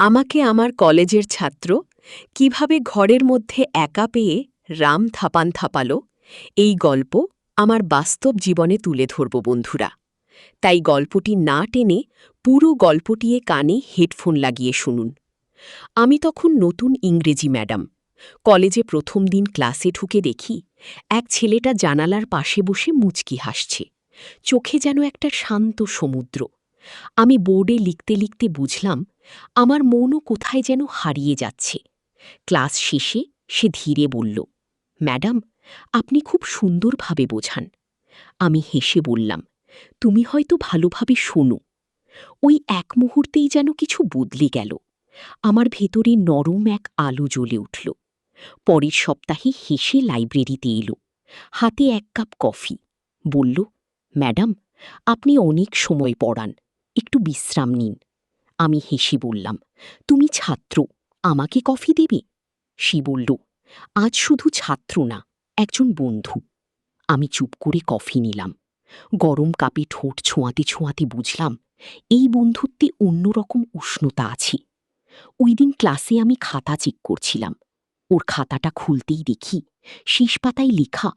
আমাকে আমার কলেজের ছাত্র কিভাবে ঘরের মধ্যে একা পেয়ে রাম থাপান থাপালো এই গল্প আমার বাস্তব জীবনে তুলে ধরব বন্ধুরা। তাই গল্পটি না টেনে পুরো গল্পটিয়ে কানে হেডফোন লাগিয়ে শুনুন। আমি তখন নতুন ইংরেজি ম্যাডাম। কলেজে প্রথম দিন ক্লাসে ঢুকে দেখি এক ছেলেটা জানালার পাশে বসে মুচকি হাসছে, চোখে যেন একটা শান্ত সমুদ্র। আমি বোর্ডে লিখতে লিখতে বুঝলাম আমার মনও কোথায় যেন হারিয়ে যাচ্ছে। ক্লাস শেষে সে ধীরে বলল, ম্যাডাম, আপনি খুব সুন্দরভাবে বোঝান। আমি হেসে বললাম, তুমি হয়তো ভালোভাবে শোনো। ওই এক মুহূর্তেই যেন কিছু বদলে গেল। আমার ভেতরে নরম এক আলো জ্বলে উঠল। পরের সপ্তাহে হেসে লাইব্রেরিতে এলো, হাতে এক কাপ কফি। বলল, ম্যাডাম, আপনি অনেক সময় পড়ান, একটু বিশ্রাম নিন। আমি হেসে বললাম, তুমি ছাত্র, আমাকে কফি দেবে? সে বলল, আজ শুধু ছাত্র না, একজন বন্ধু। আমি চুপ করে কফি নিলাম। গরম কাপে ঠোঁট ছোঁয়াতে ছোঁয়াতে বুঝলাম এই বন্ধুত্বে অন্যরকম উষ্ণতা আছে। ওই দিন ক্লাসে আমি খাতা চেক করছিলাম। ওর খাতাটা খুলতেই দেখি শেষ পাতায় লেখা,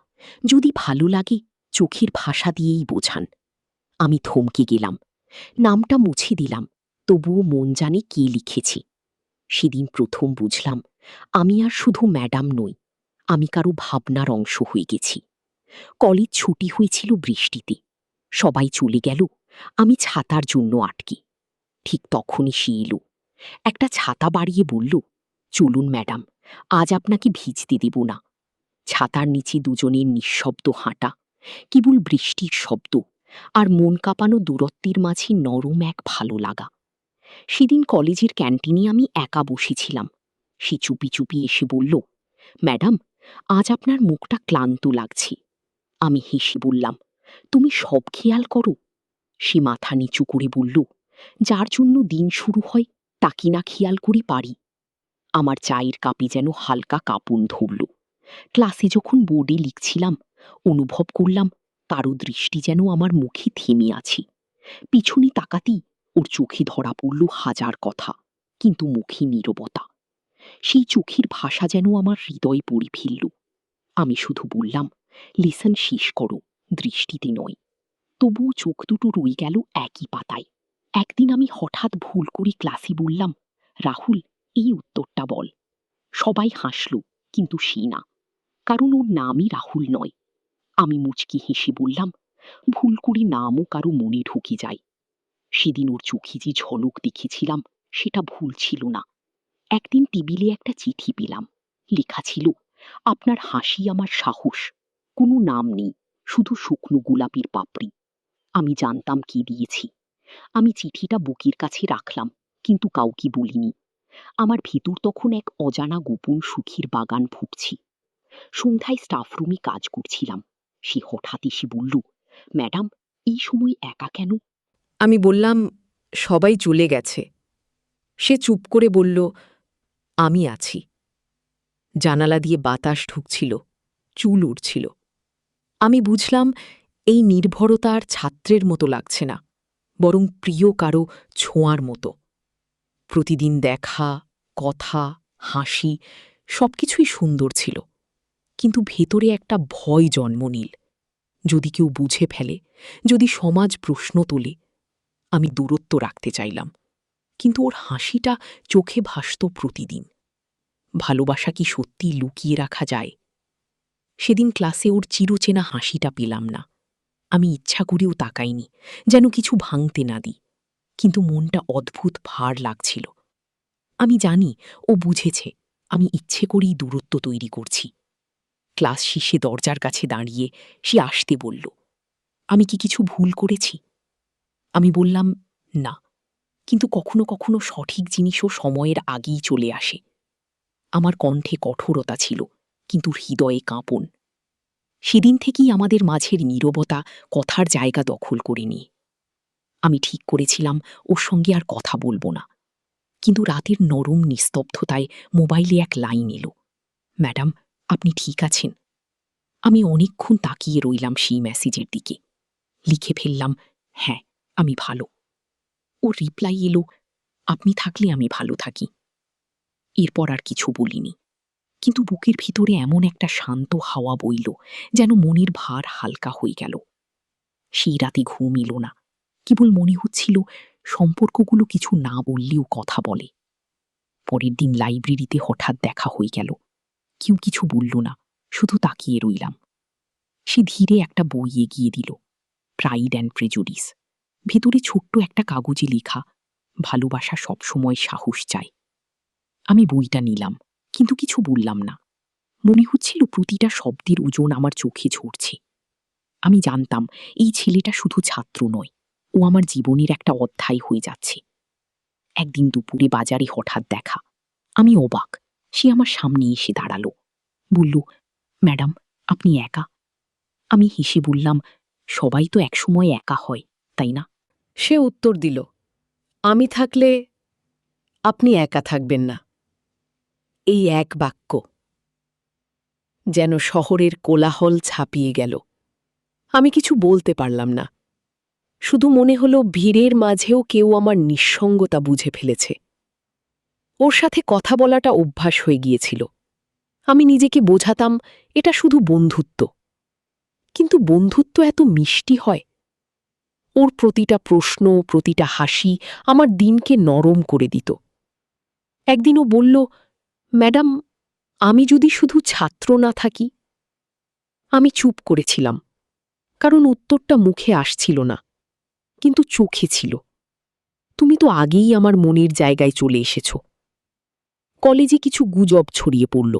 যদি ভালো লাগে চোখের ভাষা দিয়েই বোঝান। আমি থমকে গেলাম। নামটা মুছে দিলাম, তবুও মন জানে কে লিখেছে। সেদিন প্রথম বুঝলাম আমি আর শুধু ম্যাডাম নই, আমি কারো ভাবনার অংশ হয়ে গেছি। কলেজ ছুটি হয়েছিল বৃষ্টিতে। সবাই চলে গেল, আমি ছাতার জন্য আটকে। ঠিক তখনই সে এলো, একটা ছাতা বাড়িয়ে বলল, চলুন ম্যাডাম, আজ আপনাকে ভিজতে দেব না। ছাতার নিচে দুজনের নিঃশব্দ হাঁটা, কেবল বৃষ্টির শব্দ আর মন কাঁপানো দূরত্বের মাঝে নরম এক ভালো লাগা। সেদিন কলেজের ক্যান্টিনে আমি একা বসেছিলাম। সে চুপি চুপি এসে বলল, ম্যাডাম, আজ আপনার মুখটা ক্লান্ত লাগছে। আমি হেসে বললাম, তুমি সব খেয়াল করো। সে মাথা নিচু করে বলল, যার জন্য দিন শুরু হয় তাকে না খেয়াল করে পারি। আমার চায়ের কাপে যেন হালকা কাঁপন ধরল। ক্লাসে যখন বোর্ডে লিখছিলাম অনুভব করলাম কারো দৃষ্টি যেন আমার মুখে থেমে আছে। পিছনে তাকাতেই ওর চোখে ধরা পড়ল হাজার কথা, কিন্তু মুখে নীরবতা। সেই চোখের ভাষা যেন আমার হৃদয়ে পড়ে ফেলল। আমি শুধু বললাম, লেসন শেষ করো, দৃষ্টিতে নয়। তবুও চোখ দুটো রয়ে গেল একই পাতায়। একদিন আমি হঠাৎ ভুল করে ক্লাসে বললাম, রাহুল, এই উত্তরটা বল। সবাই হাসল, কিন্তু সে না, কারণ ওর নামই রাহুল নয়। আমি মুচকি হেসে বললাম, ভুল করে নামও কারো মনে ঢুকে যায়। সেদিন ওর চোখে যে ঝলক দেখেছিলাম সেটা ভুল ছিল না। একদিন টেবিলে একটা চিঠি পেলাম, লেখা ছিল, আপনার হাসি আমার সাহস। কোনো নাম নেই, শুধু শুকনো গোলাপের পাপড়ি। আমি জানতাম কি দিয়েছি। আমি চিঠিটা বুকের কাছে রাখলাম, কিন্তু কাউকে বলিনি। আমার ভেতর তখন এক অজানা গোপন সুখের বাগান ফুটছি। সন্ধ্যায় স্টাফ রুমে কাজ করছিলাম। সে হঠাৎ এসে বলল, ম্যাডাম, এই সময় একা কেন? আমি বললাম, সবাই চলে গেছে। সে চুপ করে বলল, আমি আছি। জানালা দিয়ে বাতাস ঢুকছিল, চুল উড়ছিল। আমি বুঝলাম এই নির্ভরতা আর ছাত্রের মতো লাগছে না, বরং প্রিয় কারো ছোঁয়ার মতো। প্রতিদিন দেখা, কথা, হাসি সবকিছুই সুন্দর ছিল, কিন্তু ভেতরে একটা ভয় জন্ম নিল। যদি কেউ বুঝে ফেলে, যদি সমাজ প্রশ্ন তোলে। আমি দূরত্ব রাখতে চাইলাম, কিন্তু ওর হাসিটা চোখে ভাসত প্রতিদিন। ভালোবাসা কি সত্যি লুকিয়ে রাখা যায়? সেদিন ক্লাসে ওর চিরচেনা হাসিটা পেলাম না। আমি ইচ্ছা করেও তাকাইনি, যেন কিছু ভাঙতে না দিই, কিন্তু মনটা অদ্ভুত ভার লাগছিল। আমি জানি ও বুঝেছে আমি ইচ্ছে করেই দূরত্ব তৈরি করছি। ক্লাস শেষে দরজার কাছে দাঁড়িয়ে সে আসতে বলল, আমি কি কিছু ভুল করেছি? আমি বললাম, না, কিন্তু কখনো কখনো সঠিক জিনিসও সময়ের আগেই চলে আসে। আমার কণ্ঠে কঠোরতা ছিল, কিন্তু হৃদয়ে কাঁপন। সেদিন থেকেই আমাদের মাঝের নীরবতা কথার জায়গা দখল করে নিয়ে। আমি ঠিক করেছিলাম ওর সঙ্গে আর কথা বলবো না। কিন্তু রাতের নরম নিস্তব্ধতায় মোবাইলে এক লাইন এলো, ম্যাডাম, আপনি ঠিক আছেন? আমি অনেকক্ষণ তাকিয়ে রইলাম সেই মেসেজের দিকে। লিখে ফেললাম, হ্যাঁ, আমি ভালো। ও রিপ্লাই এলো, আপনি থাকলে আমি ভালো থাকি। এরপর আর কিছু বলিনি, কিন্তু বুকের ভিতরে এমন একটা শান্ত হাওয়া বইল, যেন মনের ভার হালকা হয়ে গেল। সেই রাতে ঘুম এলো না, কেবল মনে হচ্ছিল সম্পর্কগুলো কিছু না বললেও কথা বলে। পরের দিন লাইব্রেরিতে হঠাৎ দেখা হয়ে গেল। কেউ কিছু বলল না, শুধু তাকিয়ে রইলাম। সে ধীরে একটা বই এগিয়ে দিল, প্রাইড অ্যান্ড প্রেজুডিস। ভেতরে ছোট্ট একটা কাগজে লেখা, ভালোবাসা সবসময় সাহস চায়। আমি বইটা নিলাম, কিন্তু কিছু বললাম না। মনে হচ্ছিল প্রতিটা শব্দের ওজন আমার চোখে ঝরছে। আমি জানতাম এই ছেলেটা শুধু ছাত্র নয়, ও আমার জীবনের একটা অধ্যায় হয়ে যাচ্ছে। একদিন দুপুরে বাজারে হঠাৎ দেখা। আমি অবাক। সে আমার সামনে এসে দাঁড়ালো, বলল, ম্যাডাম, আপনি একা? আমি হেসে বললাম, সবাই তো একসময় একা হয়, তাই না? সে উত্তর দিল, আমি থাকলে আপনি একা থাকবেন না। এই এক বাক্য যেন শহরের কোলাহল ছাপিয়ে গেল। আমি কিছু বলতে পারলাম না, শুধু মনে হলো ভিড়ের মাঝেও কেউ আমার নিঃসঙ্গতা বুঝে ফেলেছে। ওর সাথে কথা বলাটা অভ্যাস হয়ে গিয়েছিল। আমি নিজেকে বোঝাতাম এটা শুধু বন্ধুত্ব, কিন্তু বন্ধুত্ব এত মিষ্টি হয়? ওর প্রতিটা প্রশ্ন, প্রতিটা হাসি আমার দিনকে নরম করে দিত। একদিন ও বলল, ম্যাডাম, আমি যদি শুধু ছাত্র না থাকি? আমি চুপ করেছিলাম, কারণ উত্তরটা মুখে আসছিল না, কিন্তু চোখে ছিল। তুমি তো আগেই আমার মনের জায়গায় চলে এসেছ। কলেজে কিছু গুজব ছড়িয়ে পড়ল,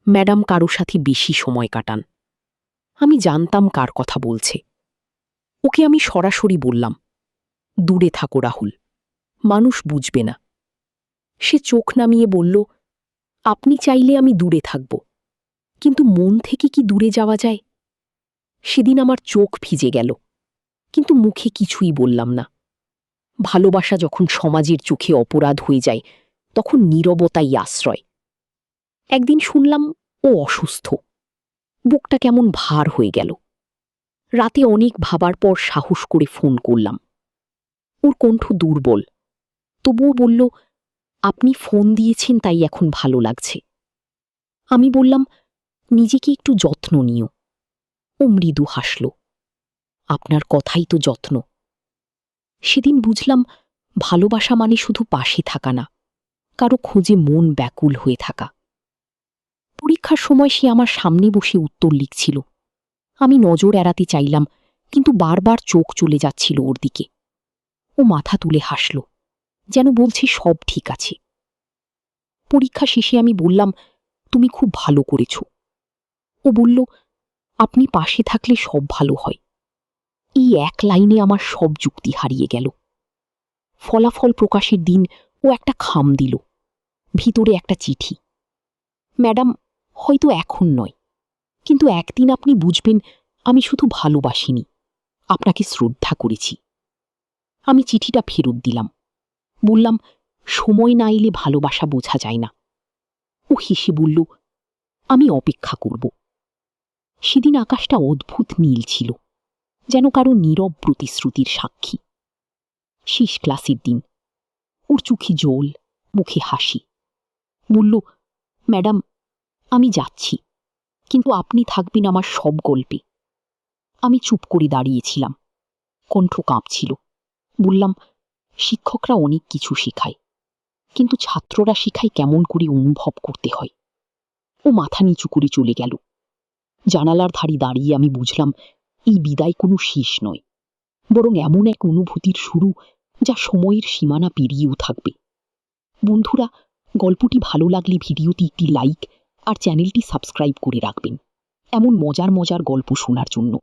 ম্যাডাম কারো সাথে বেশি সময় কাটান। আমি জানতাম কার কথা বলছে। ওকে আমি সরাসরি বললাম, দূরে থাকো রাহুল, মানুষ বুঝবে না। সে চোখ নামিয়ে বলল, আপনি চাইলে আমি দূরে থাকব, কিন্তু মন থেকে কি দূরে যাওয়া যায়? সেদিন আমার চোখ ভিজে গেল, কিন্তু মুখে কিছুই বললাম না। ভালোবাসা যখন সমাজের চোখে অপরাধ হয়ে যায়, তখন নীরবতাই আশ্রয়। একদিন শুনলাম ও অসুস্থ। বুকটা কেমন ভার হয়ে গেল। রাতে অনেক ভাবার পর সাহস করে ফোন করলাম। ওর কণ্ঠ দুর্বল, তবুও বলল, আপনি ফোন দিয়েছেন তাই এখন ভালো লাগছে। আমি বললাম, নিজেকে একটু যত্ন নিও। ও মৃদু হাসল, আপনার কথাই তো যত্ন। সেদিন বুঝলাম, ভালোবাসা মানে শুধু পাশে থাকা না, কারো খোঁজে মন ব্যাকুল হয়ে থাকা। পরীক্ষার সময় সে আমার সামনে বসে উত্তর লিখছিল। আমি নজর এড়াতে চাইলাম, কিন্তু বারবার চোখ চলে যাচ্ছিল ওর দিকে। ও মাথা তুলে হাসল, যেন বলছে সব ঠিক আছে। পরীক্ষা শেষে আমি বললাম, তুমি খুব ভালো করেছ। ও বলল, আপনি পাশে থাকলে সব ভালো হয়। এই এক লাইনে আমার সব যুক্তি হারিয়ে গেল। ফলাফল প্রকাশের দিন ও একটা খাম দিল, ভিতরে একটা চিঠি। ম্যাডাম, হয়তো এখন নয়, কিন্তু একদিন আপনি বুঝবেন আমি শুধু ভালোবাসিনি, আপনাকে শ্রদ্ধা করেছি। আমি চিঠিটা ফেরত দিলাম, বললাম, সময় না এলে ভালোবাসা বোঝা যায় না। ও হেসে বলল, আমি অপেক্ষা করব। সেদিন আকাশটা অদ্ভুত নীল ছিল, যেন কারো নীরব প্রতিশ্রুতির সাক্ষী। শেষ ক্লাসের দিন। ওর চোখে জল, মুখে হাসি। বলল, ম্যাডাম, আমি যাচ্ছি, কিন্তু আপনি থাকবেন আমার সব গল্পে। আমি চুপ করে দাঁড়িয়েছিলাম, কণ্ঠ কাঁপছিল। বললাম, শিক্ষকরা অনেক কিছু শেখায়, কিন্তু ছাত্ররা শেখায় কেমন করে অনুভব করতে হয়। ও মাথা নিচু করে চলে গেল। জানালার ধারে দাঁড়িয়ে আমি বুঝলাম, এই বিদায় কোনো শেষ নয়, বরং এমন এক অনুভূতির শুরু যা সময়ের সীমানা পেরিয়েও থাকবে। বন্ধুরা, গল্পটি ভালো লাগলে ভিডিওটি একটি লাইক আর চ্যানেলটি সাবস্ক্রাইব করে রাখবেন, এমন মজার মজার গল্প শোনার জন্য।